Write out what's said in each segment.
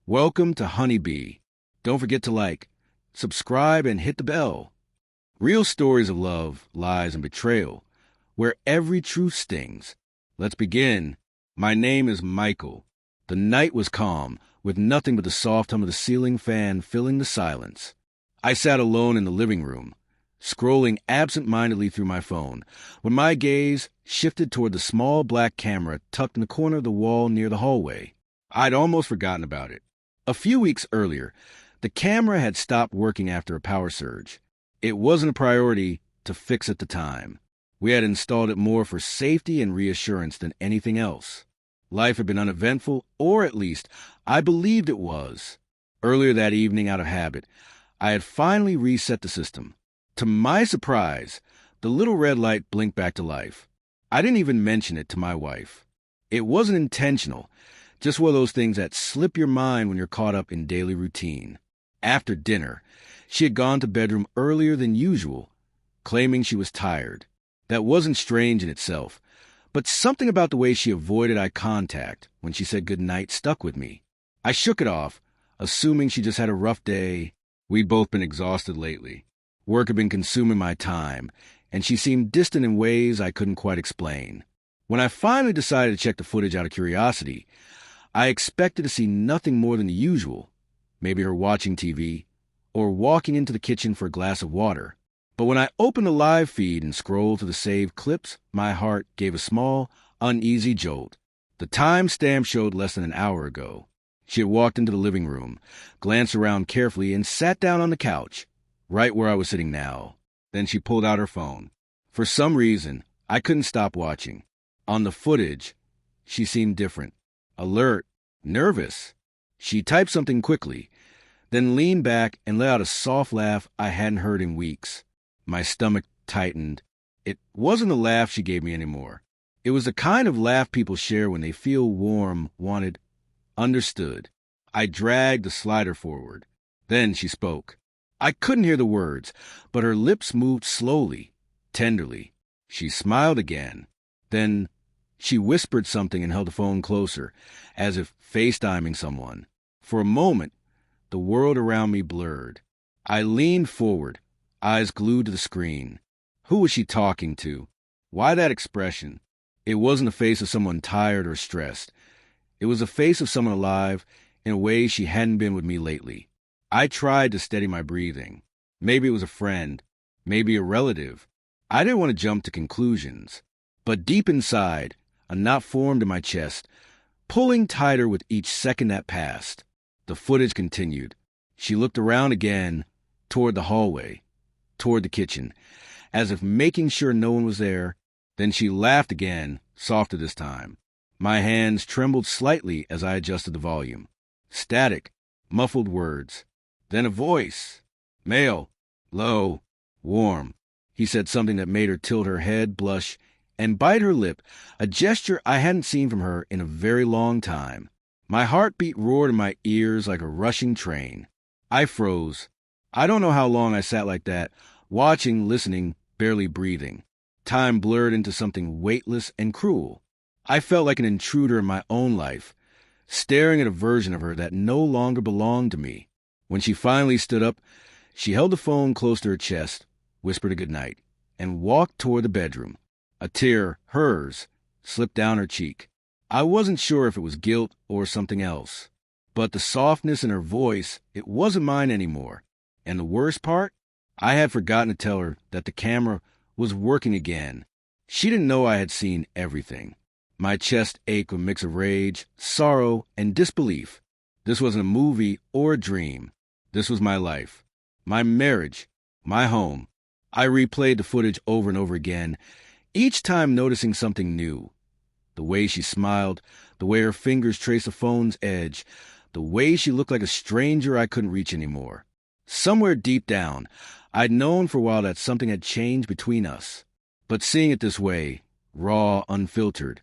Welcome to Honeybee. Don't forget to like, subscribe, and hit the bell. Real stories of love, lies, and betrayal, where every truth stings. Let's begin. My name is Michael. The night was calm, with nothing but the soft hum of the ceiling fan filling the silence. I sat alone in the living room, scrolling absent-mindedly through my phone, when my gaze shifted toward the small black camera tucked in the corner of the wall near the hallway. I'd almost forgotten about it. A few weeks earlier, the camera had stopped working after a power surge. It wasn't a priority to fix at the time. We had installed it more for safety and reassurance than anything else. Life had been uneventful, or at least, I believed it was. Earlier that evening, out of habit, I had finally reset the system. To my surprise, the little red light blinked back to life. I didn't even mention it to my wife. It wasn't intentional, just one of those things that slip your mind when you're caught up in daily routine. After dinner, she had gone to bedroom earlier than usual, claiming she was tired. That wasn't strange in itself, but something about the way she avoided eye contact when she said goodnight stuck with me. I shook it off, assuming she just had a rough day. We'd both been exhausted lately. Work had been consuming my time, and she seemed distant in ways I couldn't quite explain. When I finally decided to check the footage out of curiosity, I expected to see nothing more than the usual, maybe her watching TV, or walking into the kitchen for a glass of water. But when I opened the live feed and scrolled through the saved clips, my heart gave a small, uneasy jolt. The timestamp showed less than an hour ago. She had walked into the living room, glanced around carefully, and sat down on the couch, right where I was sitting now. Then she pulled out her phone. For some reason, I couldn't stop watching. On the footage, she seemed different. Alert, nervous. She typed something quickly, then leaned back and let out a soft laugh I hadn't heard in weeks. My stomach tightened. It wasn't a laugh she gave me anymore. It was the kind of laugh people share when they feel warm, wanted, understood. I dragged the slider forward. Then she spoke. I couldn't hear the words, but her lips moved slowly, tenderly. She smiled again. Then she whispered something and held the phone closer, as if FaceTiming someone. For a moment, the world around me blurred. I leaned forward, eyes glued to the screen. Who was she talking to? Why that expression? It wasn't the face of someone tired or stressed. It was the face of someone alive in a way she hadn't been with me lately. I tried to steady my breathing. Maybe it was a friend, maybe a relative. I didn't want to jump to conclusions. But deep inside, a knot formed in my chest, pulling tighter with each second that passed. The footage continued. She looked around again, toward the hallway, toward the kitchen, as if making sure no one was there. Then she laughed again, softer this time. My hands trembled slightly as I adjusted the volume. Static, muffled words. Then a voice. Male, low, warm. He said something that made her tilt her head, blush, and bite her lip, a gesture I hadn't seen from her in a very long time. My heartbeat roared in my ears like a rushing train. I froze. I don't know how long I sat like that, watching, listening, barely breathing. Time blurred into something weightless and cruel. I felt like an intruder in my own life, staring at a version of her that no longer belonged to me. When she finally stood up, she held the phone close to her chest, whispered a goodnight, and walked toward the bedroom. A tear, hers, slipped down her cheek. I wasn't sure if it was guilt or something else. But the softness in her voice, it wasn't mine anymore. And the worst part? I had forgotten to tell her that the camera was working again. She didn't know I had seen everything. My chest ached with a mix of rage, sorrow, and disbelief. This wasn't a movie or a dream. This was my life, my marriage, my home. I replayed the footage over and over again, each time noticing something new. The way she smiled, the way her fingers traced the phone's edge, the way she looked like a stranger I couldn't reach anymore. Somewhere deep down, I'd known for a while that something had changed between us. But seeing it this way, raw, unfiltered,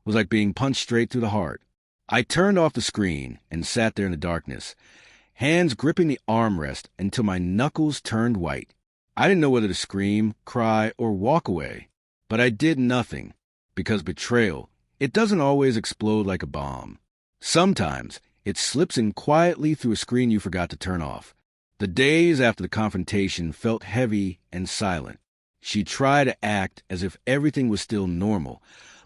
was like being punched straight through the heart. I turned off the screen and sat there in the darkness, hands gripping the armrest until my knuckles turned white. I didn't know whether to scream, cry, or walk away. But I did nothing, because betrayal, it doesn't always explode like a bomb. Sometimes It slips in quietly through a screen you forgot to turn off. The days after the confrontation felt heavy and silent. She tried to act as if everything was still normal,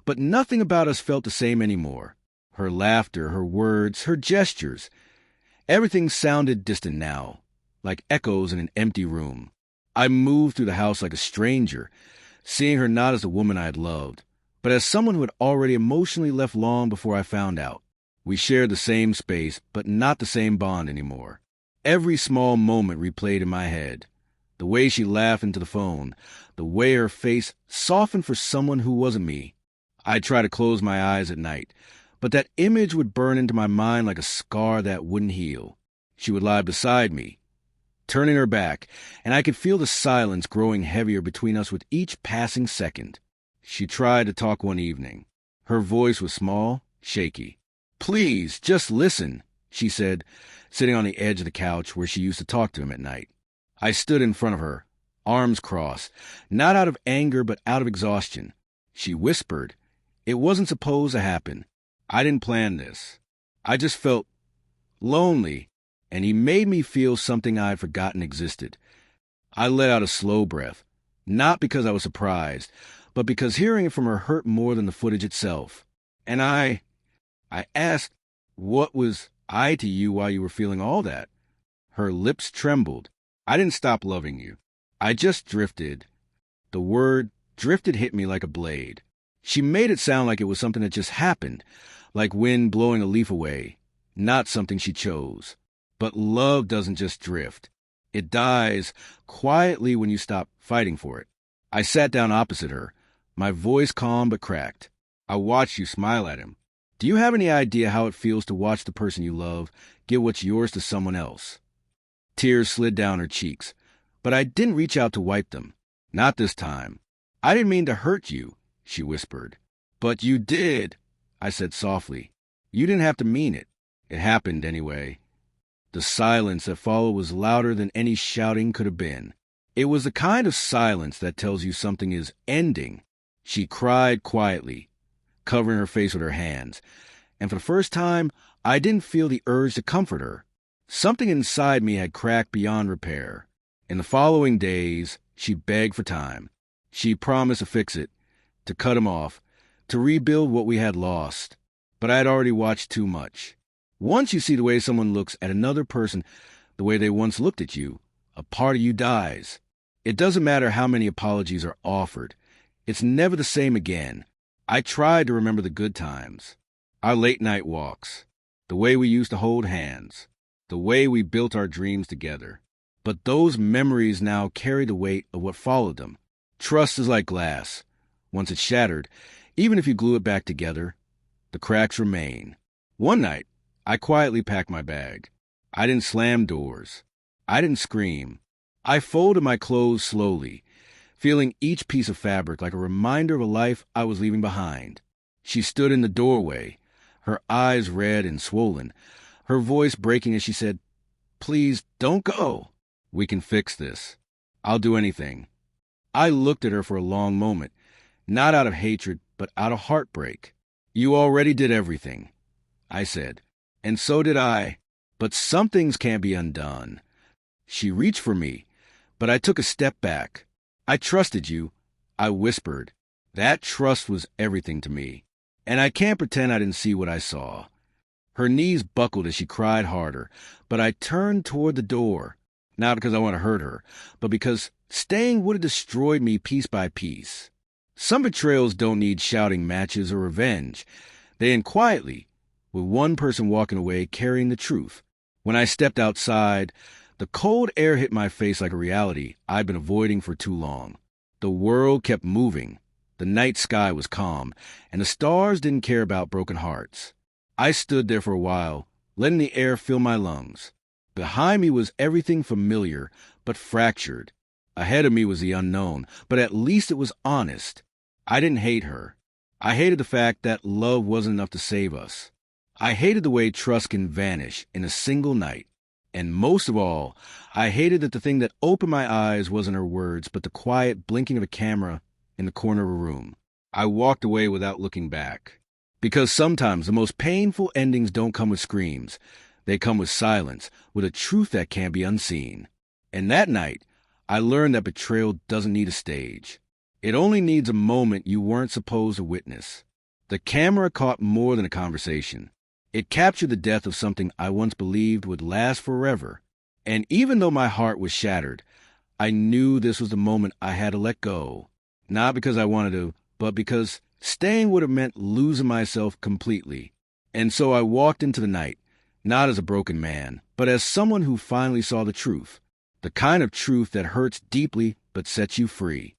but nothing about us felt the same anymore. Her laughter, her words, her gestures. Everything sounded distant now, like echoes in an empty room. I moved through the house like a stranger, seeing her not as the woman I had loved, but as someone who had already emotionally left long before I found out. We shared the same space, but not the same bond anymore. Every small moment replayed in my head. The way she laughed into the phone, the way her face softened for someone who wasn't me. I'd try to close my eyes at night, but that image would burn into my mind like a scar that wouldn't heal. She would lie beside me, turning her back, and I could feel the silence growing heavier between us with each passing second. She tried to talk one evening. Her voice was small, shaky. "Please, just listen," she said, sitting on the edge of the couch where she used to talk to him at night. I stood in front of her, arms crossed, not out of anger but out of exhaustion. She whispered. It wasn't supposed to happen. I didn't plan this. I just felt lonely, and he made me feel something I had forgotten existed. I let out a slow breath, not because I was surprised, but because hearing it from her hurt more than the footage itself. And I asked, what was I to you while you were feeling all that? Her lips trembled. I didn't stop loving you. I just drifted. The word drifted hit me like a blade. She made it sound like it was something that just happened, like wind blowing a leaf away, not something she chose. But love doesn't just drift. It dies quietly when you stop fighting for it. I sat down opposite her, my voice calm but cracked. I watched you smile at him. Do you have any idea how it feels to watch the person you love give what's yours to someone else? Tears slid down her cheeks, but I didn't reach out to wipe them. Not this time. I didn't mean to hurt you, she whispered. But you did, I said softly. You didn't have to mean it. It happened anyway. The silence that followed was louder than any shouting could have been. It was the kind of silence that tells you something is ending. She cried quietly, covering her face with her hands, and for the first time, I didn't feel the urge to comfort her. Something inside me had cracked beyond repair. In the following days, she begged for time. She promised to fix it, to cut him off, to rebuild what we had lost. But I had already watched too much. Once you see the way someone looks at another person, the way they once looked at you, a part of you dies. It doesn't matter how many apologies are offered. It's never the same again. I tried to remember the good times, our late-night walks, the way we used to hold hands, the way we built our dreams together. But those memories now carry the weight of what followed them. Trust is like glass. Once it's shattered, even if you glue it back together, the cracks remain. One night, I quietly packed my bag. I didn't slam doors. I didn't scream. I folded my clothes slowly, feeling each piece of fabric like a reminder of a life I was leaving behind. She stood in the doorway, her eyes red and swollen, her voice breaking as she said, "Please, don't go. We can fix this. I'll do anything." I looked at her for a long moment, not out of hatred, but out of heartbreak. "You already did everything," I said, "and so did I. But some things can't be undone." She reached for me, but I took a step back. "I trusted you," I whispered. That trust was everything to me, and I can't pretend I didn't see what I saw. Her knees buckled as she cried harder, but I turned toward the door, not because I want to hurt her, but because staying would have destroyed me piece by piece. Some betrayals don't need shouting matches or revenge. They end quietly, with one person walking away carrying the truth. When I stepped outside, the cold air hit my face like a reality I'd been avoiding for too long. The world kept moving. The night sky was calm, and the stars didn't care about broken hearts. I stood there for a while, letting the air fill my lungs. Behind me was everything familiar, but fractured. Ahead of me was the unknown, but at least it was honest. I didn't hate her. I hated the fact that love wasn't enough to save us. I hated the way trust can vanish in a single night. And most of all, I hated that the thing that opened my eyes wasn't her words, but the quiet blinking of a camera in the corner of a room. I walked away without looking back. Because sometimes the most painful endings don't come with screams. They come with silence, with a truth that can't be unseen. And that night, I learned that betrayal doesn't need a stage. It only needs a moment you weren't supposed to witness. The camera caught more than a conversation. It captured the death of something I once believed would last forever. And even though my heart was shattered, I knew this was the moment I had to let go. Not because I wanted to, but because staying would have meant losing myself completely. And so I walked into the night, not as a broken man, but as someone who finally saw the truth. The kind of truth that hurts deeply but sets you free.